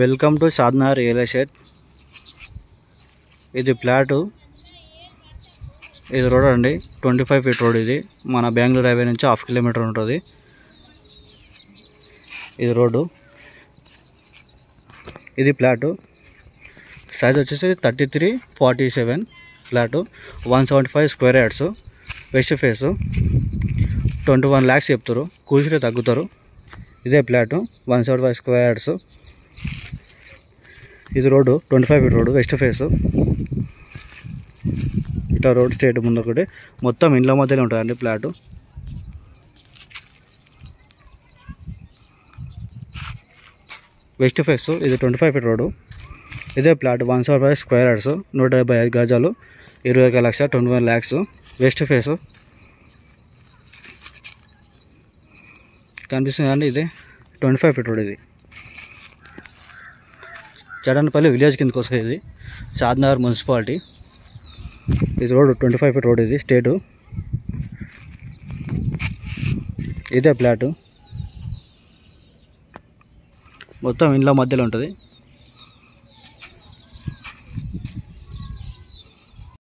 Welcome to Shadnagar real estate. ఇది flat, ఇది road అండి. 25 ఫీట్ రోడ్. ఇది మన బెంగళూరు హైవే నుంచి 1/2 కిలోమీటర్ ఉంటుంది. ఇది రోడ్డు. ఇది ఫ్లాట్. సైజ్ వచ్చేసి 33/47. Flat 175 square yards. West face. 21 lakhs చెప్తారు. కూర్చుంటే తగ్గుతారు. ఇదే ఫ్లాట్ 175 స్క్వేర్ యార్డ్స్. ఇది road 25 feet road, west face. ఇట్లా రోడ్ స్ట్రేట్ ముందు ఒకటి, మొత్తం ఇండ్ల మధ్యలో ఉంటుందండి ఫ్లాట్. West face. ఇది 25 ఫీట్ రోడ్డు. ఇదే ఫ్లాట్ 175 స్క్వేర్ యార్డ్స్, 175 గజాలు, 21 లక్షలు, 21 lakhs. వెస్ట్ ఫేస్ కనిపిస్తుంది అండి. ఇది 25 ఫీట్ రోడ్. ఇది చడన్పల్లి విలేజ్ కిందకి వస్తుంది. ఇది షాద్నగర్ మున్సిపాలిటీ. ఇది రోడ్ 25 ఫీట్ రోడ్. ఇది స్టేటు. ఇదే ఫ్లాట్ మొత్తం ఇండ్ల మధ్యలో ఉంటుంది.